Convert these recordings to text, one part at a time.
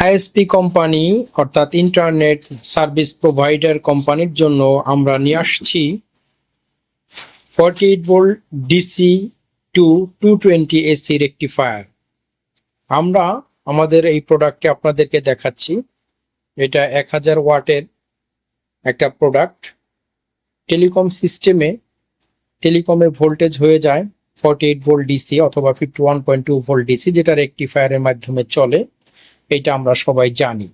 ISP company অর্থাৎ internet service provider কোম্পানির জন্য আমরা নিয়ে আসছি 48 volt DC two 220 AC rectifier. আমরা আমাদের এই প্রোডাক্টটি আপনাদেরকে দেখাচ্ছি। এটা 1000 ওয়াটের একটা প্রোডাক্ট। টেলিকমে ভোল্টেজ হয়ে যায় 48 ভোল্ট ডিসি অথবা 51.2 ভোল্ট ডিসি, যেটা রেকটিফায়ারের মাধ্যমে চলে। এটা আমরা সবাই জানি।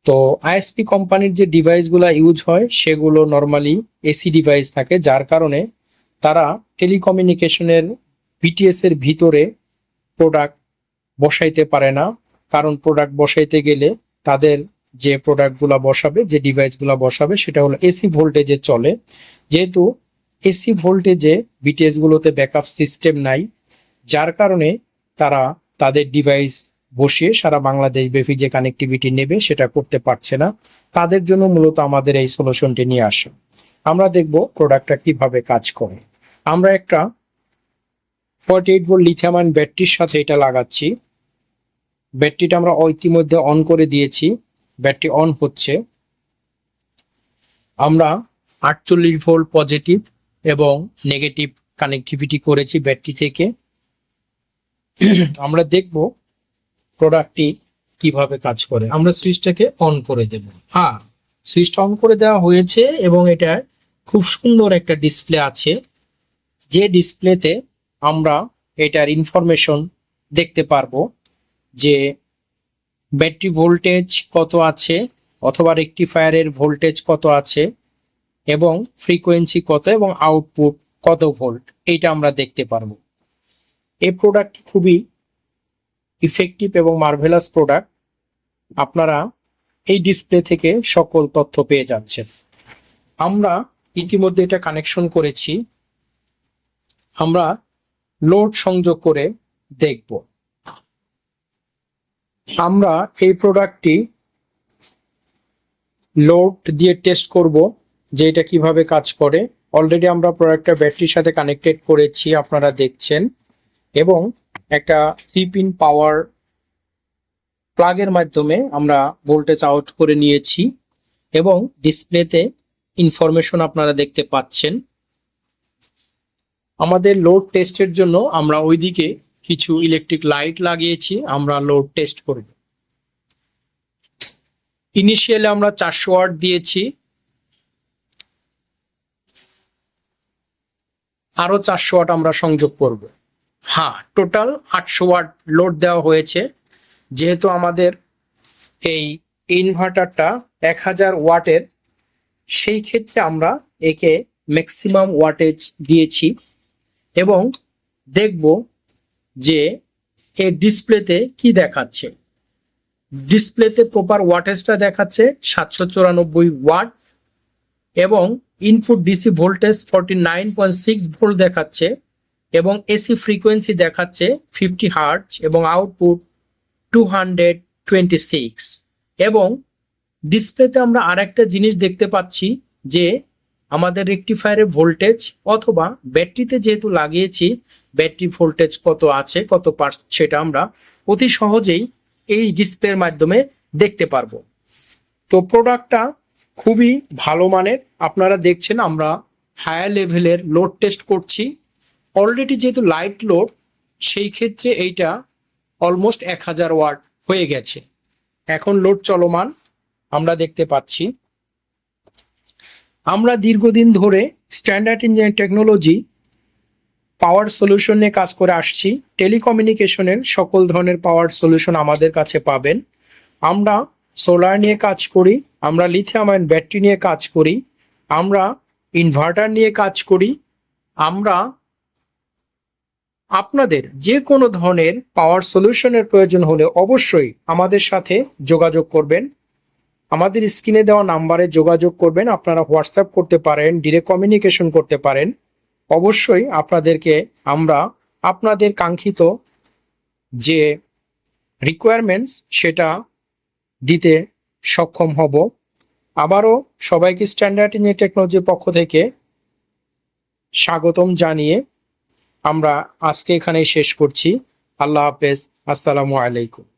তো আইএসপি কোম্পানির যে ডিভাইসগুলো ইউজ হয় সেগুলো নর্মালি এসি ডিভাইস থাকে, যার কারণে তারা টেলিকমিউনিকেশনের বিটিএস এর ভিতরে প্রোডাক্ট বসাইতে পারে না। কারণ প্রোডাক্ট বসাইতে গেলে তাদের যে প্রোডাক্টগুলো বসাবে, যে ডিভাইসগুলো বসাবে, সেটা হলো এসি ভোল্টেজে চলে। যেহেতু এসি ভোল্টেজে বিটিএস গুলোতে ব্যাকআপ সিস্টেম নাই, যার কারণে তারা তাদের ডিভাইস বসিয়ে সারা বাংলাদেশ ব্যাপী যে কানেক্টিভিটি নেবে সেটা করতে পারছে না। তাদের জন্য মূলত আমাদের এই সলিউশনটি নিয়ে আসে। আমরা দেখব প্রোডাক্টটা কিভাবে কাজ করে। আমরা একটা 48 ভোল্ট লিথিয়াম আয়ন ব্যাটারির সাথে এটা লাগাচ্ছি। ব্যাটারিটা আমরা ইতিমধ্যে অন করে দিয়েছি, ব্যাটারি অন হচ্ছে। আমরা 48 ভোল্ট পজিটিভ এবং নেগেটিভ কানেক্টিভিটি করেছি ব্যাটারি থেকে। আমরা দেখব প্রোডাক্টটি কিভাবে কাজ করে। আমরা সুইচটাকে অন করে দেব। হ্যাঁ, সুইচটা অন করে দেওয়া হয়েছে এবং এটা খুব সুন্দর একটা ডিসপ্লে আছে, যে ডিসপ্লেতে আমরা এটার ইনফরমেশন দেখতে পারবো যে ব্যাটারি ভোল্টেজ কত আছে অথবা রেকটিফায়ারের ভোল্টেজ কত আছে এবং ফ্রিকোয়েন্সি কত এবং আউটপুট কত ভোল্ট, এইটা আমরা দেখতে পারবো। এই প্রোডাক্টটি খুবই ইফেক্টিভ এবং মার্ভেলাস প্রোডাক্ট। আপনারা এই ডিসপ্লে থেকে সকল তথ্য পেয়ে যাচ্ছেন। আমরা ইতিমধ্যে এটা কানেকশন করেছি। আমরা লোড সংযোগ করে দেখব। আমরা এই প্রোডাক্টটি লোড দিয়ে টেস্ট করব যে এটা কিভাবে কাজ করে। অলরেডি আমরা প্রোডাক্টটা ব্যাটারির সাথে কানেক্টেড করেছি, আপনারা দেখছেন, এবং একটা 3 পিন পাওয়ার প্লাগের মাধ্যমে আমরা ভোল্টেজ আউট করে নিয়েছি এবং ডিসপ্লেতে ইনফরমেশন আপনারা দেখতে পাচ্ছেন। আমাদের লোড টেস্টের জন্য আমরা ওইদিকে কিছু ইলেকট্রিক লাইট লাগিয়েছি। আমরা লোড টেস্ট করব। ইনিশিয়ালি আমরা 400 ওয়াট দিয়েছি, আরো 400 ওয়াট আমরা সংযোগ করব। হ্যাঁ, টোটাল 800 ওয়াট লোড দেওয়া হয়েছে। যেহেতু আমাদের এই ইনভার্টারটা 1000 ওয়াটের, সেই ক্ষেত্রে আমরা একে ম্যাক্সিমাম ওয়াটেজ দিয়েছি এবং দেখব যে এর ডিসপ্লেতে কি দেখাচ্ছে। ডিসপ্লেতে প্রপার ওয়াটেজটা দেখাচ্ছে 794 ওয়াট এবং ইনপুট ডিসি ভোল্টেজ 49.6 ভোল্ট দেখাচ্ছে এবং এসি ফ্রিকোয়েন্সি দেখাচ্ছে 50 হার্টজ এবং আউটপুট 226। এবং ডিসপ্লেতে আমরা আরেকটা জিনিস দেখতে পাচ্ছি যে আমাদের রেকটিফায়ারের ভোল্টেজ অথবা ব্যাটারিতে যেহেতু লাগিয়েছি ব্যাটারি ভোল্টেজ কত আছে, কত পার্সেন্ট, সেটা আমরা অতি সহজেই এই ডিসপ্লের মাধ্যমে দেখতে পারবো। তো প্রোডাক্টটা খুবই ভালো মানের। আপনারা দেখছেন আমরা হায়ার লেভেলের লোড টেস্ট করছি। অলরেডি যেহেতু লাইট লোড, সেই ক্ষেত্রে এইটা অলমোস্ট 1000 ওয়াট হয়ে গেছে। এখন লোড চলমান আমরা দেখতে পাচ্ছি। আমরা দীর্ঘদিন ধরে স্ট্যান্ডার্ড ইঞ্জিনিয়ারিং টেকনোলজি পাওয়ার সলিউশন নিয়ে কাজ করে আসছি। টেলিকমিউনিকেশনের সকল ধরনের পাওয়ার সলিউশন আমাদের কাছে পাবেন। আমরা সোলার নিয়ে কাজ করি, আমরা লিথিয়াম আয়ন ব্যাটারি নিয়ে কাজ করি, আমরা ইনভার্টার নিয়ে কাজ করি। আমরা আপনাদের যে কোনো ধরনের পাওয়ার সলিউশনের প্রয়োজন হলে অবশ্যই আমাদের সাথে যোগাযোগ করবেন। আমাদের স্ক্রিনে দেওয়া নাম্বারে যোগাযোগ করবেন। আপনারা হোয়াটসঅ্যাপ করতে পারেন, ডিরেক্ট কমিউনিকেশন করতে পারেন। অবশ্যই আপনাদেরকে আমরা আপনাদের কাঙ্ক্ষিত যে রিকোয়ারমেন্টস সেটা দিতে সক্ষম হব। আবারও সবাইকে স্ট্যান্ডার্ড ইঞ্জিনিয়ারিং টেকনোলজির পক্ষ থেকে স্বাগতম জানিয়ে আমরা আজকে এখানেই শেষ করছি। আল্লাহ হাফেজ, আসসালামু আলাইকুম।